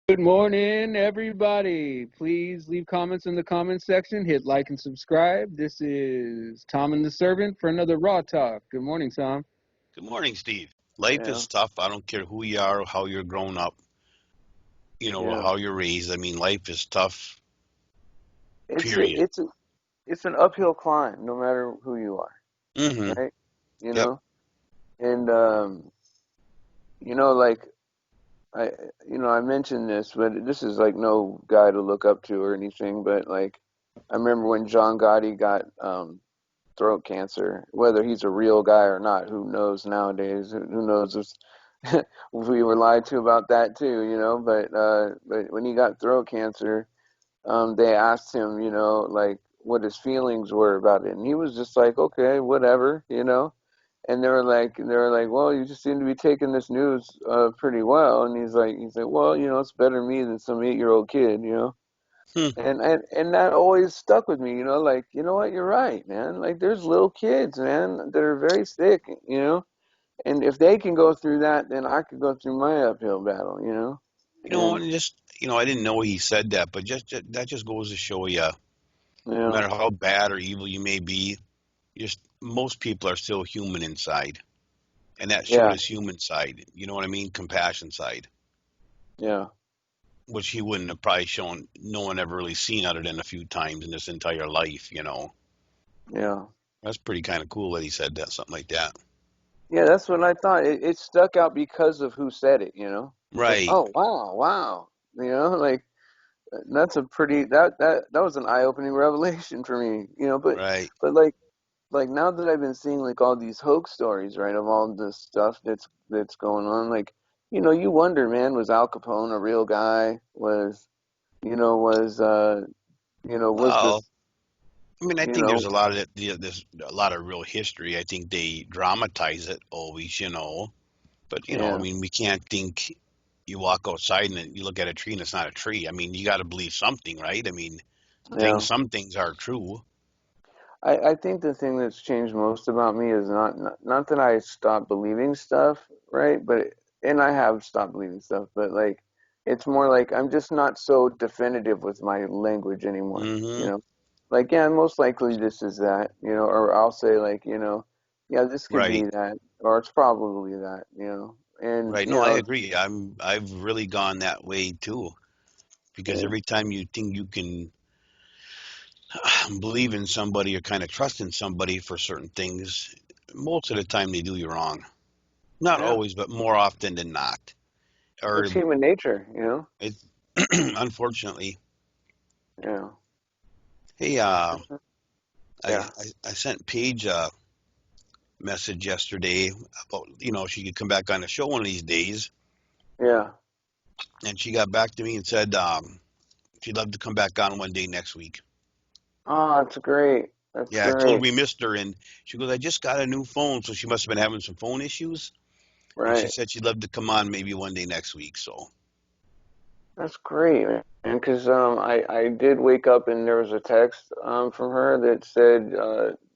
Good morning, everybody. Please leave comments in the comments section. Hit like and subscribe. This is Tom and the Servant for another Raw Talk. Good morning, Tom. Good morning, Steve. Life Yeah, is tough. I don't care who you are or how you're grown up, or yeah. how you're raised. I mean, life is tough, It's a, period. it's a, it's an uphill climb, no matter who you are, Mm-hmm. right? You Yep. know, and like I, I mentioned this, but this is like no guy to look up to or anything. But like, I remember when John Gotti got throat cancer. Whether he's a real guy or not, who knows nowadays? Who knows if we were lied to about that too? But when he got throat cancer. They asked him, like what his feelings were about it, and he was just like, okay, whatever. And they were like, well, you just seem to be taking this news pretty well, and he's like, well, it's better me than some 8-year-old kid. Hmm. And that always stuck with me, like, you know what, you're right, man. Like, there's little kids, man, that are very sick. And if they can go through that, then I could go through my uphill battle. And And just, I didn't know he said that, but just that just goes to show you, no yeah, matter how bad or evil you may be, just most people are still human inside, and that showed yeah, his human side. You know what I mean? Compassion side, yeah, which he wouldn't have probably shown. No one ever really seen other than a few times in this entire life. yeah. That's pretty kind of cool that he said that, something like that. Yeah, that's what I thought. It stuck out because of who said it. It's like, Right. oh, wow, wow. Like that's a pretty that was an eye-opening revelation for me. But Right. but like now that I've been seeing like all these hoax stories, right, of all this stuff that's going on, like, you wonder, man, was Al Capone a real guy? Was Well, this, I mean, I you think there's know, a lot of there's a lot of real history. I think they dramatize it always. But I yeah, mean, we can't think you walk outside and you look at a tree and it's not a tree. I mean, you got to believe something, right? I mean, yeah. some things are true. I think the thing that's changed most about me is not that I stopped believing stuff, right? And I have stopped believing stuff, but like it's more like I'm just not so definitive with my language anymore, you Hmm. know? Like, yeah, most likely this is that, or I'll say like, yeah, this could be Right. that, or it's probably that. And Right. No, I agree. I've really gone that way too, because yeah, every time you think you can believe in somebody or kind of trust in somebody for certain things, most of the time they do you wrong. Not yeah, always, but more often than not. Or it's human nature. it, unfortunately. Yeah, Hey, yeah, I sent Paige a message yesterday about, she could come back on the show one of these days, yeah. and she got back to me and said she'd love to come back on one day next week. Oh, that's great. That's Yeah, I told her great. we missed her, and she goes, I just got a new phone, so she must have been having some phone issues, and she Right. said she'd love to come on maybe one day next week. So, That's great, man. Because I did wake up and there was a text from her that said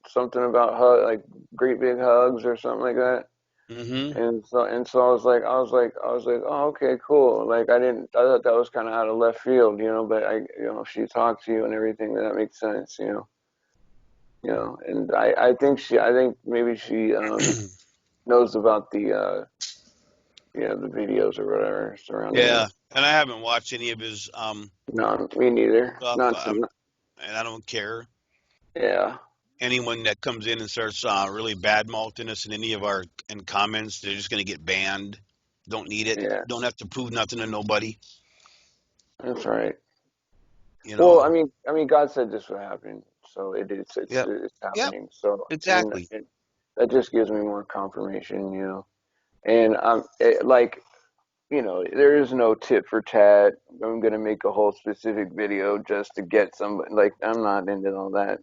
something about like great big hugs or something like that. hmm And so I was like, oh, okay, cool. Like I thought that was kind of out of left field. But if she talked to you and everything, then that makes sense. And I think maybe she knows about the videos or whatever surrounding yeah, it. and I haven't watched any of his No, me neither. stuff, Not so. and I don't care. Yeah, Anyone that comes in and starts really bad mouthing us in any of our in comments, they're just going to get banned. Don't need it. yeah, Don't have to prove nothing to nobody. that's right. You Well, know. I mean, God said this would happen, so Yep. it's Yep. happening. So, and Exactly. that just gives me more confirmation. And there is no tit for tat. I'm gonna make a whole specific video just to get somebody. Like, I'm not into all that.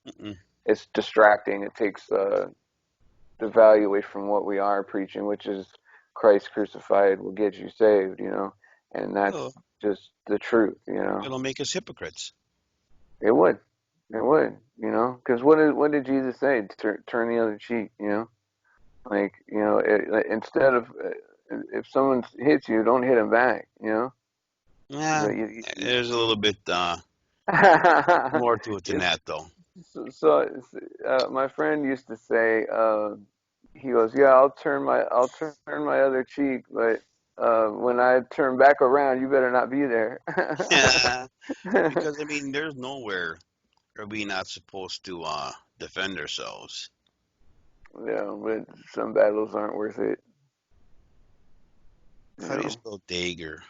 Mm-mm. It's distracting. It takes the value away from what we are preaching, which is Christ crucified will get you saved. And Well, that's just the truth. it'll make us hypocrites. It would. It would. Because what did Jesus say? Turn the other cheek. Like, instead of if someone hits you, don't hit them back. Yeah, But there's a little bit more to it than it's, that, though. my friend used to say, he goes, "Yeah, I'll turn my other cheek, but when I turn back around, you better not be there." Because I mean, there's nowhere are we not supposed to defend ourselves. Yeah, but some battles aren't worth it. You How do you know, spell dagger?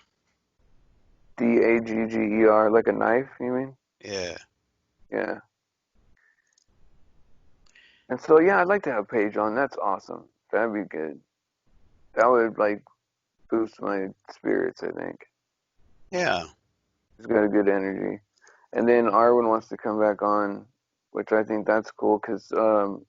Dagger, like a knife. You mean? Yeah, Yeah. And so yeah, I'd like to have Paige on. That's awesome. That'd be good. That would like boost my spirits. I think yeah. he's got a good energy. And then Arwen wants to come back on, which I think that's cool because um,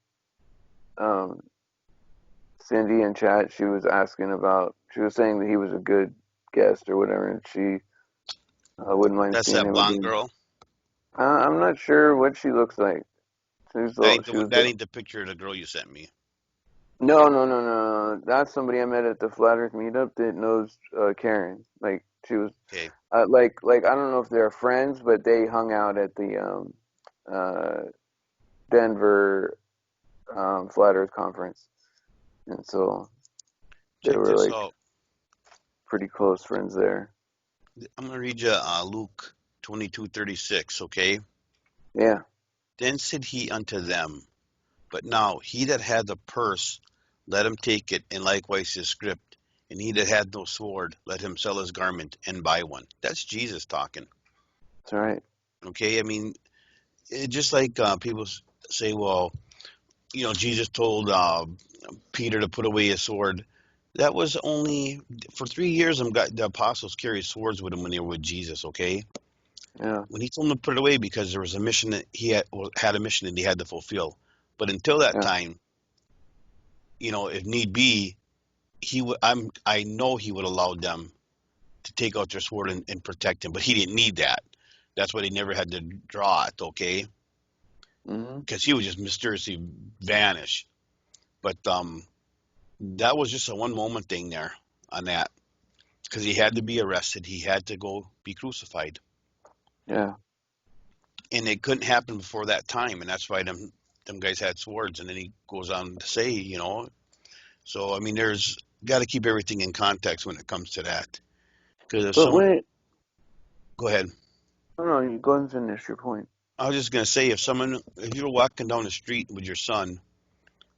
Cindy in chat, she was asking about, she was saying that he was a good guest or whatever, and she wouldn't mind That's seeing that him blonde again. girl. I'm not sure what she looks like. She was That ain't the picture of the girl you sent me. no, no, no, no. That's somebody I met at the Flat Earth meetup that knows Karen. Like she was Okay, like I don't know if they're friends, but they hung out at the uh, Denver Flat Earth conference, and so they check were this like out. pretty close friends there. I'm gonna read you Luke 22:36. Okay. Yeah, Then said he unto them, but now he that had the purse, let him take it, and likewise his scrip. And he that had no sword, let him sell his garment and buy one. That's Jesus talking. that's right. Okay, I mean, just like people say, well, Jesus told Peter to put away his sword. That was only for 3 years. The apostles carried swords with them when they were with Jesus. Okay, Yeah, when he told them to put it away because there was a mission that he had a mission that he had to fulfill. But until that yeah. time, if need be, I know he would allow them to take out their sword and protect him, but he didn't need that. That's why they never had to draw it. Okay, Mhm. because he would just mysteriously vanish. But that was just a one moment thing there on that because he had to be arrested. He had to go be crucified, Yeah. and it couldn't happen before that time, and that's why them guys had swords. And then he goes on to say, so I mean, there's got to keep everything in context when it comes to that. Because if But someone, wait, go ahead. no, no, you go ahead and finish your point. I was just gonna say, if you were walking down the street with your son,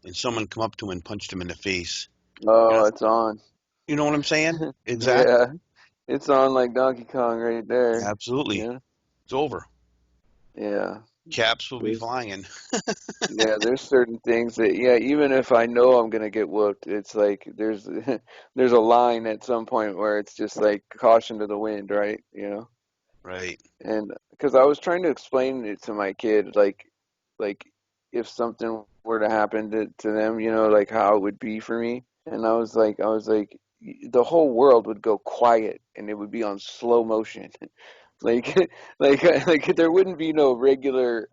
and someone come up to him and punched him in the face, you're Oh, not, it's on. you know what I'm saying? Exactly. Yeah, it's on like Donkey Kong right there. Absolutely. Yeah, It's over. yeah. Caps will be There's flying. yeah, there's certain things that yeah, even if I know I'm gonna get whooped, it's like there's there's a line at some point where it's just like caution to the wind, right? Right. And because I was trying to explain it to my kid, like if something were to happen to them, like how it would be for me. And I was like, the whole world would go quiet and it would be on slow motion. like, like there wouldn't be no regular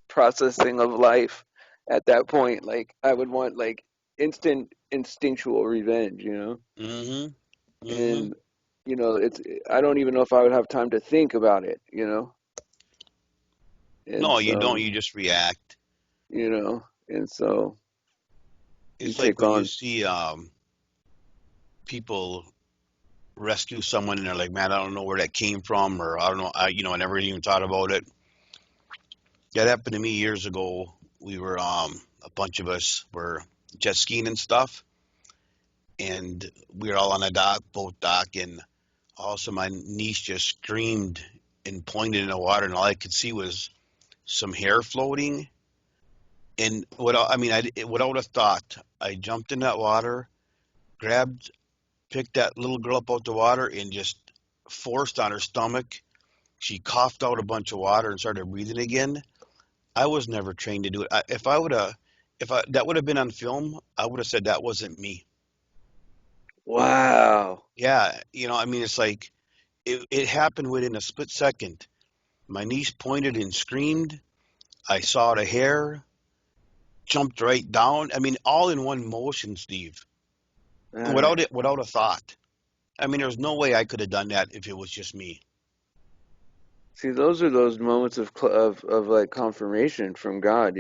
processing of life at that point. Like I would want like instant instinctual revenge. Mm-hmm. Mm-hmm. And it's I don't even know if I would have time to think about it. And No, you don't. so You just react. and so you It's like take when you on. see people rescue someone and they're like, "Man, I don't know where that came from," or "I don't know. I never even thought about it." That happened to me years ago. We were a bunch of us were jet skiing and stuff, and we were all on a boat dock, and all of a sudden my niece just screamed and pointed in the water, and all I could see was some hair floating. And what I would have thought, I jumped in that water, picked that little girl up out the water, and just forced on her stomach. She coughed out a bunch of water and started breathing again. I was never trained to do it. If that would have been on film, I would have said that wasn't me. Wow. Yeah, it's like it happened within a split second. My niece pointed and screamed. I saw the hair, jumped right down. I mean, all in one motion, Steve. Uh, without a thought. I mean, there's no way I could have done that if it was just me. See, those are those moments of like confirmation from God,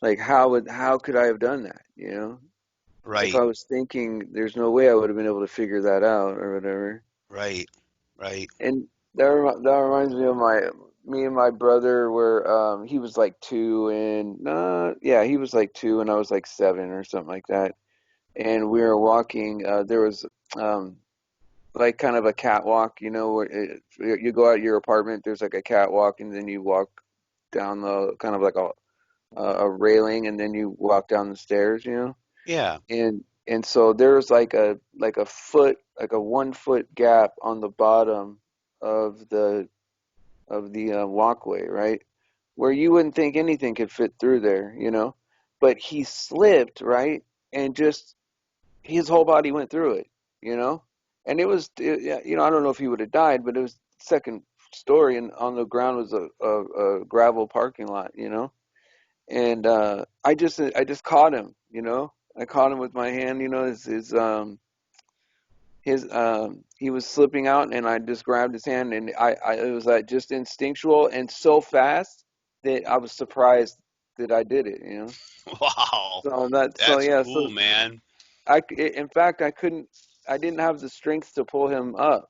like how could I have done that, If Right, I was thinking there's no way I would have been able to figure that out or whatever. right, right. And that reminds me of me and my brother were he was like 2 and yeah, he was like 2 and I was like 7 or something like that. And we were walking there was um like kind of a catwalk, where you go out your apartment, there's like a catwalk and then you walk down the kind of like a railing and then you walk down the stairs. Yeah. And so there's like a foot, like a 1 foot gap on the bottom of the walkway, right? Where you wouldn't think anything could fit through there. But he slipped, right? And just his whole body went through it. And yeah, I don't know if he would have died, but it was second story, and on the ground was a gravel parking lot. And I just caught him. I caught him with my hand. He was slipping out, and I just grabbed his hand, and it was like just instinctual and so fast that I was surprised that I did it. Wow. So That's yeah, cool, man. in fact, I didn't have the strength to pull him up,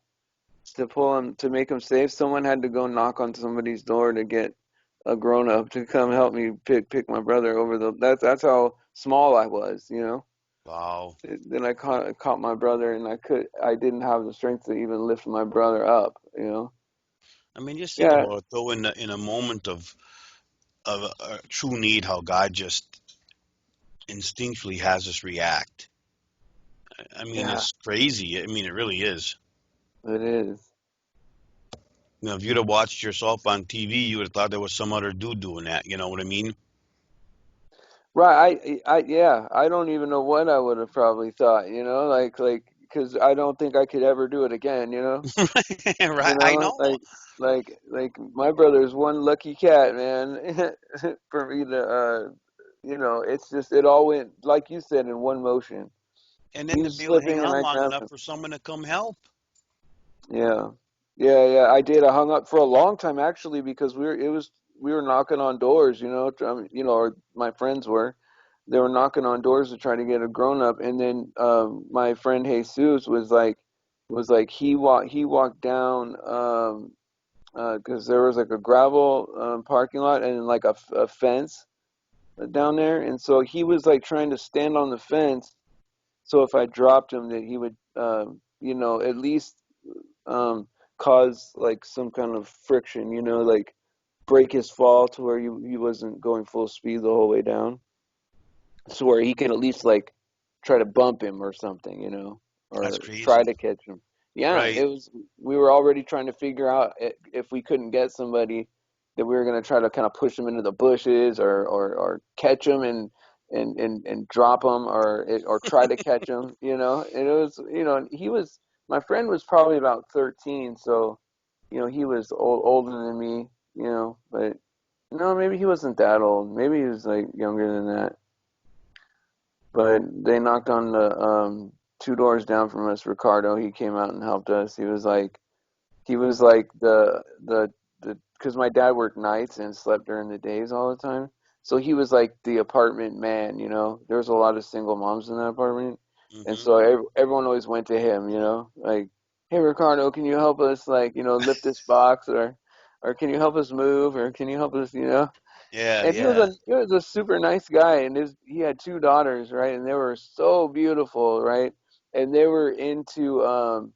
to make him safe. Someone had to go knock on somebody's door to get a grown up to come help me pick my brother over that's how small I was. Wow. Then I caught my brother, and I didn't have the strength to even lift my brother up. I mean, just think Yeah, about it though, in a moment of a true need, how God just instinctually has us react. I mean, yeah, it's crazy. I mean, it really is. it is. If you'd have watched yourself on TV, you would have thought there was some other dude doing that. You know what I mean? Right. Yeah, I don't even know what I would have probably thought. Like, because I don't think I could ever do it again. Right? I know. Like my brother's one lucky cat, man. For me to, it's just it all went like you said in one motion. And He then to was be able to hang slipping, and on I long grabbed enough him. for someone to come help. Yeah, yeah. I did. I hung up for a long time actually because we were knocking on doors, or my friends were. They were knocking on doors to try to get a grown up, and then my friend Jesus was like he walked down because there was like a gravel parking lot and like a fence down there, and so he was like trying to stand on the fence. So if I dropped him, that he would, at least um, cause like some kind of friction, like break his fall to where he wasn't going full speed the whole way down, so where he can at least like try to bump him or something, That's or try crazy. to catch him. Yeah, Right. it was. We were already trying to figure out if we couldn't get somebody, that we were going to try to kind of push him into the bushes, or catch him and drop him, or try to catch him. And it was, my friend was probably about 13, so he was older than me, but no, maybe he wasn't that old. Maybe he was like younger than that. But they knocked on the 2 doors down from us. Ricardo, he came out and helped us. He was like the because my dad worked nights and slept during the days all the time. So he was like the apartment man. There was a lot of single moms in that apartment, and Hmm. so everyone always went to him. Like, hey Ricardo, can you help us, like, lift this box, or can you help us move, or can you help us. Yeah, And yeah. he was a super nice guy, and he had 2 daughters, right? And they were so beautiful, right? And they were into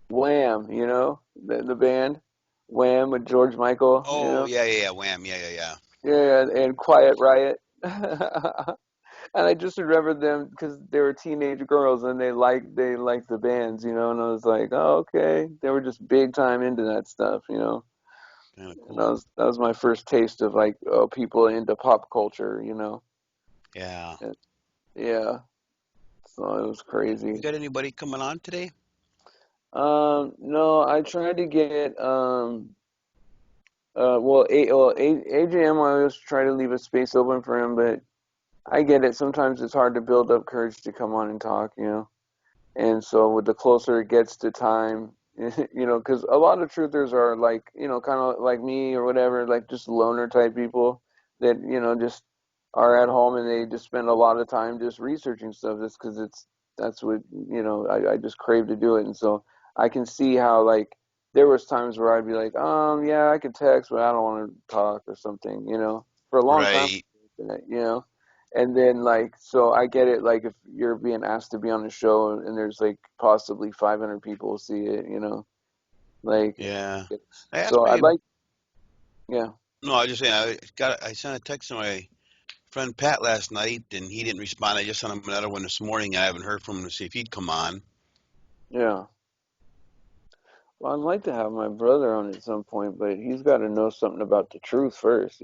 Wham, the band Wham with George Michael, Oh, yeah, yeah, yeah. Wham. Yeah, yeah, yeah. yeah, and Quiet Riot. And I just remember them because they were teenage girls and they liked the bands. And I was like, oh, okay. They were just big time into that stuff. Kind of And that cool. was that was my first taste of like people into pop culture. Yeah. And, yeah, so it was You crazy. got anybody coming on today? No, I tried to get AJM. I always try to leave a space open for him, but I get it. Sometimes it's hard to build up courage to come on and talk. And so with the closer it gets to time, because a lot of truthers are like, kind of like me or whatever, like just loner type people that, just are at home and they just spend a lot of time just researching stuff just because that's what, I just crave to do it. And so I can see how like there was times where I'd be like, yeah, I could text, but I don't want to talk or something, for a long time, Right. you know. And then like, so I get it, like if you're being asked to be on a show and there's like possibly 500 people see it, like, Yeah. I asked so I'd my like, yeah, no, I just saying I sent a text to my friend Pat last night and he didn't respond. I just sent him another one this morning. I haven't heard from him to see if he'd come on. yeah. Well, I'd like to have my brother on at some point, but he's got to know something about the truth first.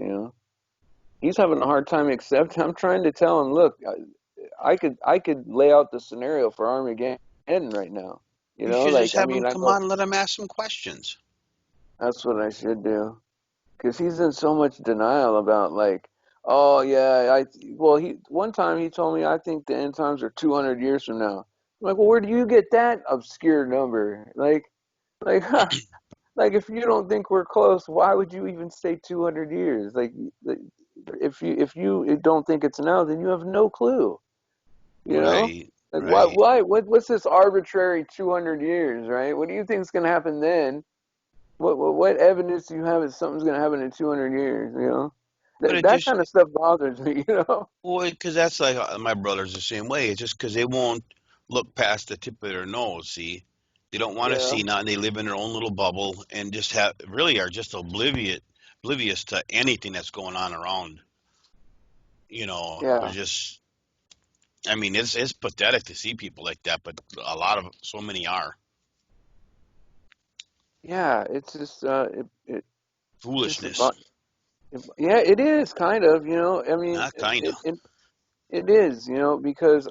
He's having a hard time accepting. I'm trying to tell him, look, I could lay out the scenario for Armageddon right now. You should just Like, I have him mean, I come know on and let him ask some questions. that's what I should do. Because he's in so much denial about like, oh yeah, well he one time he told me I think the end times are 200 years from now. I'm like, well, where do you get that obscure number? Like, like if you don't think we're close, why would you even say 200 years? Like, if you don't think it's now, then you have no clue. You know, Right, like right. what's this arbitrary 200 years, right? What do you think is going to happen then? What evidence do you have that something's going to happen in 200 years? But That it that just, kind of stuff bothers me. well, because that's like my brother's the same way. It's just because they won't look past the tip of their nose, see? They don't want to Yeah, see nothing. They live in their own little bubble and just have, really are just oblivious to anything that's going on around. They're yeah, just, I mean, it's pathetic to see people like that, but a lot of, so many are. yeah. It's just it just Foolishness. yeah, it is kind of. I mean, Not kinda. it is. Because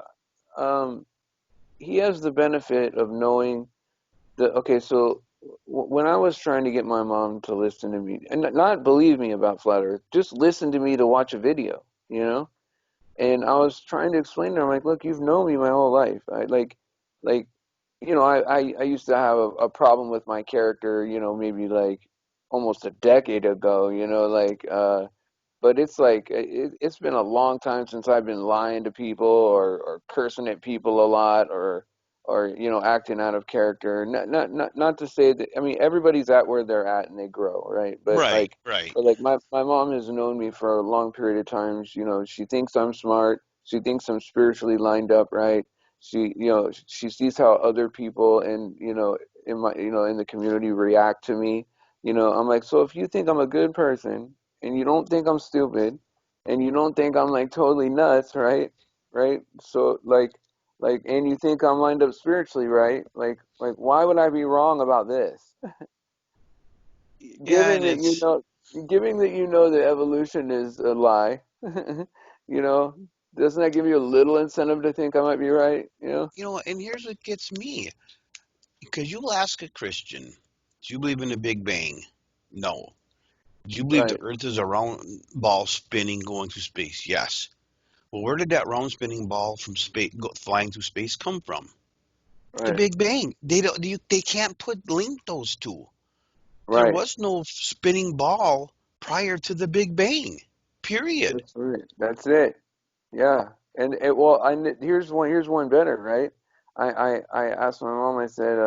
um, he has the benefit of knowing the. Okay, so when I was trying to get my mom to listen to me and not believe me about flat Earth, just listen to me to watch a video. You know And I was trying to explain to her, I'm like, look, you've known me my whole life. Like, I used to have a problem with my character, maybe like almost a decade ago, but it's like it's been a long time since I've been lying to people or cursing at people a lot or acting out of character. Not to say that I mean everybody's at where they're at and they grow, right? But Right, like right, but like my mom has known me for a long period of time. She thinks I'm smart. She thinks I'm spiritually lined up, right? She sees how other people and in my in the community react to me. I'm like, so if you think I'm a good person and you don't think I'm stupid and you don't think I'm like totally nuts, right? Right? So and you think I'm lined up spiritually, right? Like why would I be wrong about this? yeah, and Given that it's, that evolution is a lie, you know, doesn't that give you a little incentive to think I might be right? and here's what gets me, because you'll ask a Christian, do you believe in the Big Bang? No. Do you believe the Right, Earth is a round ball spinning going through space? Yes. Well, where did that round spinning ball from space flying through space come from? The right, Big Bang. They can't put link those two. There right. was no spinning ball prior to the Big Bang. Period. That's right. That's it. Yeah, and well, here's one better, right? I asked my mom. I said,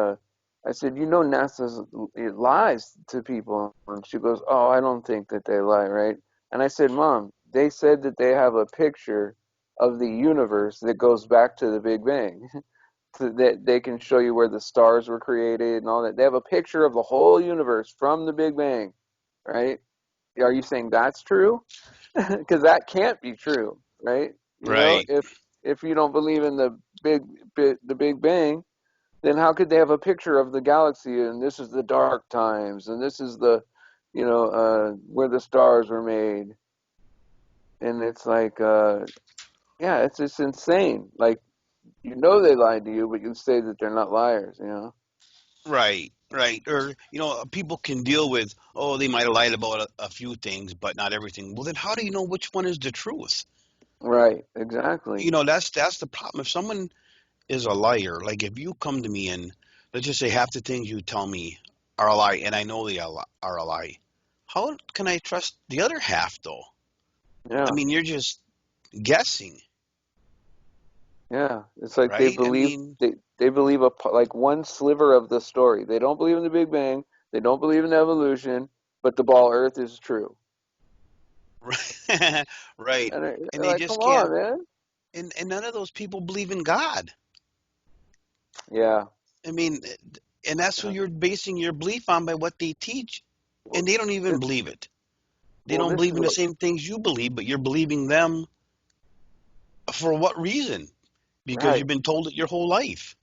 NASA's it lies to people, and she goes, oh, I don't think that they lie, right? And I said, Mom, they said that they have a picture of the universe that goes back to the Big Bang, so that they can show you where the stars were created and all that. They have a picture of the whole universe from the Big Bang, right? Are you saying that's true? Because that can't be true, right? Right. If you don't believe in the Big Bang, then how could they have a picture of the galaxy and this is the dark times and this is the, where the stars were made, and it's like, yeah, it's just insane. Like they lied to you, but you say that they're not liars. Right. Right. Or, people can deal with, oh, they might have lied about a few things, but not everything. Well, then how do you know which one is the truth? Right, exactly. That's the problem. If someone is a liar. Like if you come to me and let's just say half the things you tell me are a lie, and I know they are a lie, how can I trust the other half though? I Yeah, mean, you're just guessing, yeah. It's like right? I mean, they believe like one sliver of the story. They don't believe in the Big Bang. They don't believe in evolution, but the ball Earth is true. right. And And they're they like, come just on, can't, man. and none of those people believe in God. Yeah. I mean, and that's who you're basing your belief on by what they teach, Well, and they don't even this believe it. They well, don't this believe is in the what. same things you believe, but you're believing them for what reason? Because Right. you've been told it your whole life.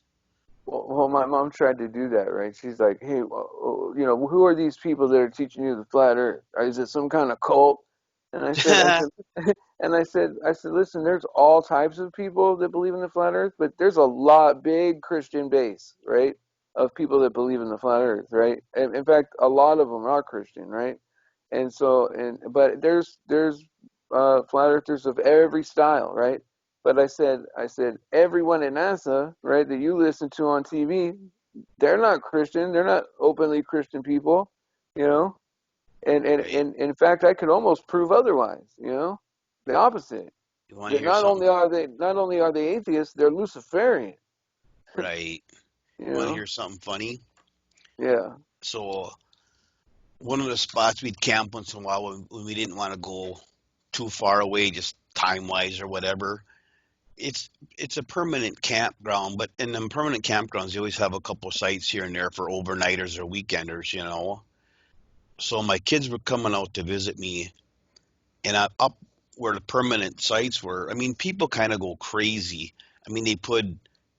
Well, my mom tried to do that, right? She's like, "Hey, who are these people that are teaching you the flat Earth? Is it some kind of cult?" And I said, I said, listen, there's all types of people that believe in the flat Earth, but there's a big Christian base, right, of people that believe in the flat Earth, right? And in fact, a lot of them are Christian, right? And so, but there's flat earthers of every style, right? But I said, everyone at NASA, right, that you listen to on TV, they're not Christian. They're not openly Christian people, you know. Right. And in fact, I could almost prove otherwise, the opposite. You want to That hear something? not only are they atheists, they're Luciferian, Right. you You want to know. hear something funny? Yeah. So, one of the spots we'd camp once in a while when we didn't want to go too far away, just time wise or whatever. It's a permanent campground, but in them permanent campgrounds, they always have a couple sites here and there for overnighters or weekenders, you know. So my kids were coming out to visit me, and up where the permanent sites were, I mean, people kind of go crazy. I mean, they put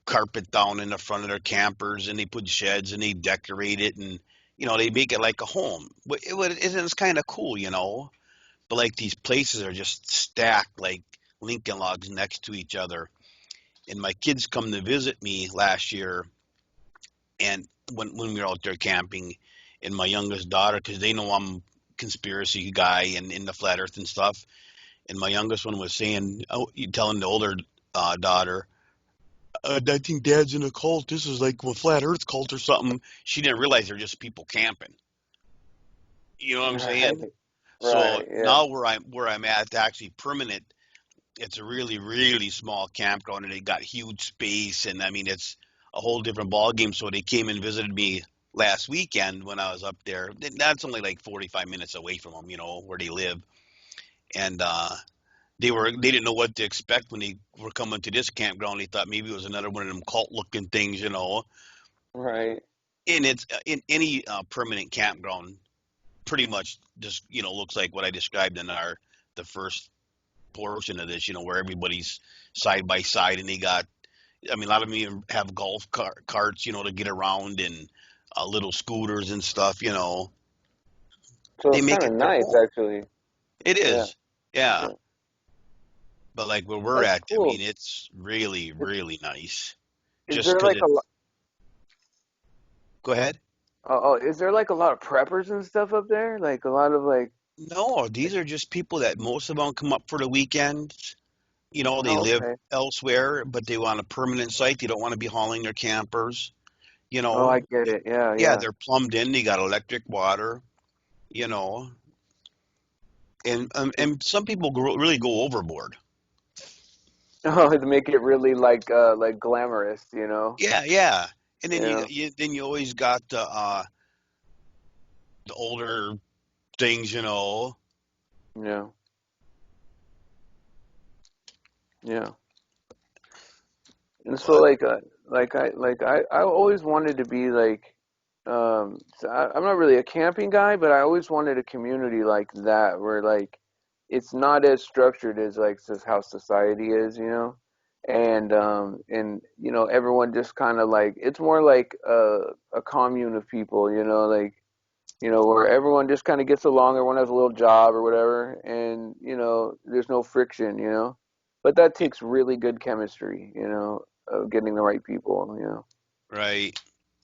carpet down in the front of their campers, and they put sheds, and they decorate it, and they make it like a home. But it's kind of cool, you know. But like these places are just stacked like Lincoln logs next to each other. And my kids come to visit me last year, and when we were out there camping, and my youngest daughter, because they know I'm conspiracy guy and in the flat Earth and stuff, and my youngest one was saying, oh, telling the older daughter, I think Dad's in a cult. This is like a flat Earth cult or something. She didn't realize they're just people camping. You know what I'm Right. saying? So Right. Yeah. now where I'm at, it's actually permanent. It's a really really small campground, and they got huge space, and I mean it's a whole different ball game. So they came and visited me last weekend when I was up there. That's only like 45 minutes away from them, where they live, and they didn't know what to expect when they were coming to this campground. They thought maybe it was another one of them cult looking things. Right. And it's in any permanent campground, pretty much just looks like what I described in the first portion of this. Where everybody's side by side, and they got. I mean, a lot of them even have golf carts, to get around, and little scooters and stuff. So They it's make kind of it their nice, home. actually. It Yeah. is, yeah. Yeah. But like where we're That's at, I cool. mean, it's really, Is, really nice. is Just there because like a it's. Go ahead. is there like a lot of preppers and stuff up there? Like a lot of like. No, these are just people that most of them come up for the weekends. They Oh, live okay. elsewhere, but they want a permanent site. They don't want to be hauling their campers. You Oh, I know, get it. Yeah, yeah, yeah. they're plumbed in. They got electric water. You know, and some people really go overboard. Oh, to make it really like glamorous, you know? Yeah, yeah. And then Yeah, you always got the older things. yeah, yeah. And so But I always wanted to be I'm not really a camping guy, but I always wanted a community like that where like it's not as structured as like how society is, you know? And everyone just kind of like it's more like a commune of people, like where everyone just kind of gets along, everyone has a little job or whatever, and there's no friction, but that takes really good chemistry, of getting the right people, right,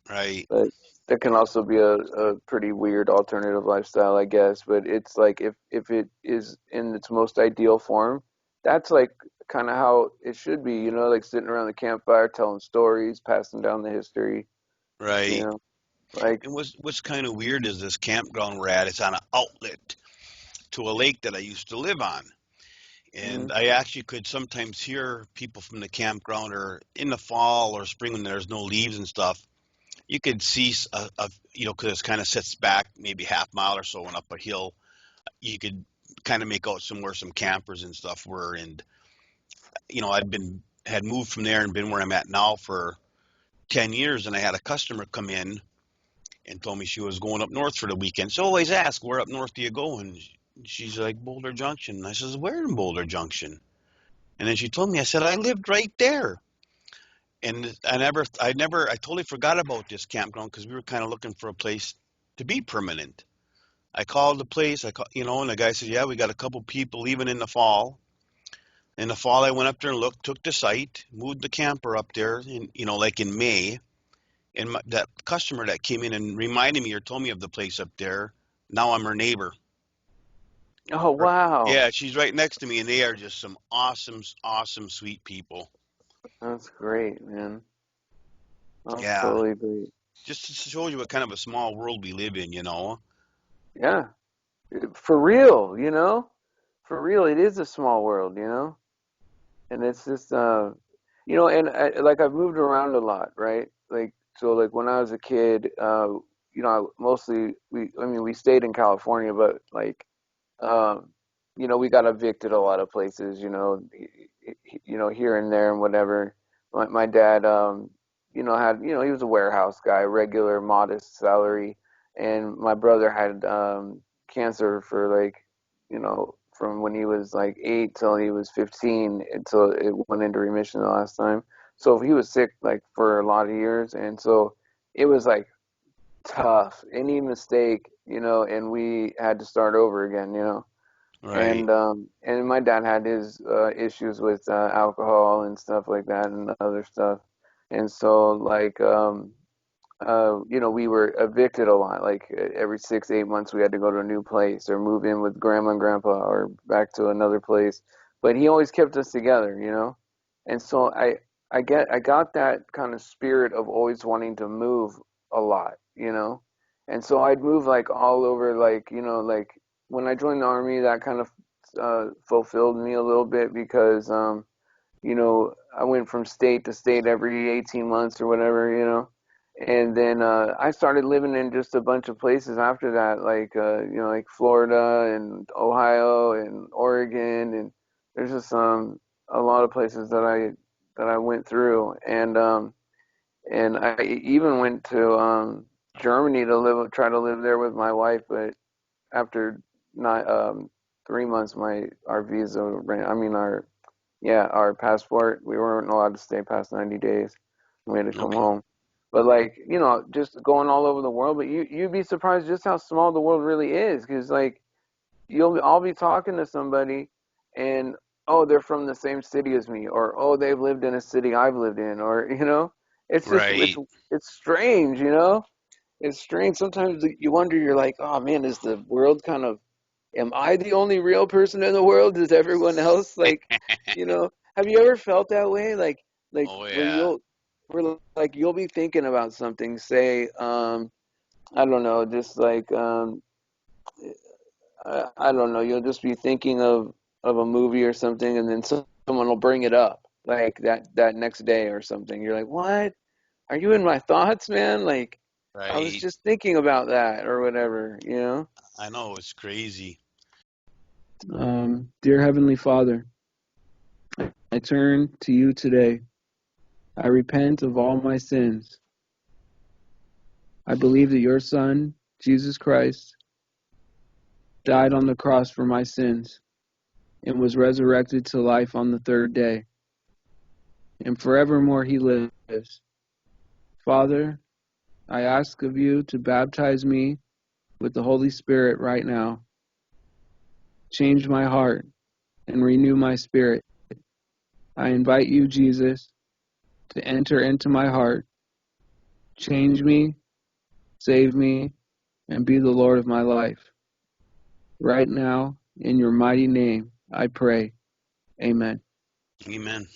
right. but that can also be a pretty weird alternative lifestyle, I guess. But it's like if it is in its most ideal form, that's like kind of how it should be, you know, like sitting around the campfire, telling stories, passing down the history, you Right. know, like, And what's kind of weird is this campground we're at. It's on an outlet to a lake that I used to live on. mm-hmm. And I actually could sometimes hear people from the campground, or in the fall or spring when there's no leaves and stuff. You could see because it kind of sits back maybe half mile or so and up a hill. You could kind of make out somewhere some campers and stuff were. And had moved from there and been where I'm at now for 10 years. And I had a customer come in and told me she was going up north for the weekend. So I always ask, where up north do you go? And she's like, Boulder Junction. And I says, where in Boulder Junction? And then she told me, I said, I lived right there. And I totally forgot about this campground because we were kind of looking for a place to be permanent. I called the place, and the guy said, yeah, we got a couple people leaving in the fall. In the fall, I went up there and looked, took the site, moved the camper up there, like in May. And that customer that came in and reminded me or told me of the place up there, now I'm her neighbor. Oh, wow. Yeah, she's right next to me, and they are just some awesome, awesome, sweet people. That's great, man. That's Yeah, totally great. just to show you what kind of a small world we live in, Yeah, for real, you know, for real, it is a small world, you know, and it's just, and like I've moved around a lot, right? Like, so like when I was a kid, mostly we stayed in California, but like, um, we got evicted a lot of places, here and there and whatever. My dad, he was a warehouse guy, regular, modest salary, and my brother had cancer for like, from when he was like 8 till he was 15 until it went into remission the last time. So he was sick like for a lot of years, and so it was like tough. Any mistake, and we had to start over again, Right, and my dad had his issues with alcohol and stuff like that and other stuff, and so like we were evicted a lot. Like every 6 8 months we had to go to a new place or move in with grandma and grandpa or back to another place, but he always kept us together, and so I got that kind of spirit of always wanting to move a lot, and so I'd move like all over, like like when I joined the army, that kind of fulfilled me a little bit because I went from state to state every 18 months or whatever, and then I started living in just a bunch of places after that, like like Florida and Ohio and Oregon, and there's just a lot of places that I went through, and I even went to Germany to try to live there with my wife, but after not 3 months, our visa ran. I mean our passport. We weren't allowed to stay past 90 days. We had to come okay, home. But like just going all over the world. But you'd be surprised just how small the world really is, because like I'll be talking to somebody, and oh, they're from the same city as me, or oh, they've lived in a city I've lived in, or it's just right. it's strange, It's strange. Sometimes you wonder. You're like, oh man, is the world kind of? Am I the only real person in the world? Is everyone else like, have you ever felt that way? Like Oh where yeah, you'll be thinking about something, say, I don't know, just like, I don't know, you'll just be thinking of a movie or something, and then someone will bring it up like that next day or something. You're like, what? Are you in my thoughts, man? Like, I was right. just thinking about that or whatever. I know it's crazy. Dear Heavenly Father, I turn to you today. I repent of all my sins. I believe that your Son, Jesus Christ, died on the cross for my sins and was resurrected to life on the third day. And forevermore he lives. Father, I ask of you to baptize me with the Holy Spirit right now. Change my heart and renew my spirit. I invite you, Jesus, to enter into my heart. Change me, save me, and be the Lord of my life. Right now, in your mighty name, I pray. Amen. Amen.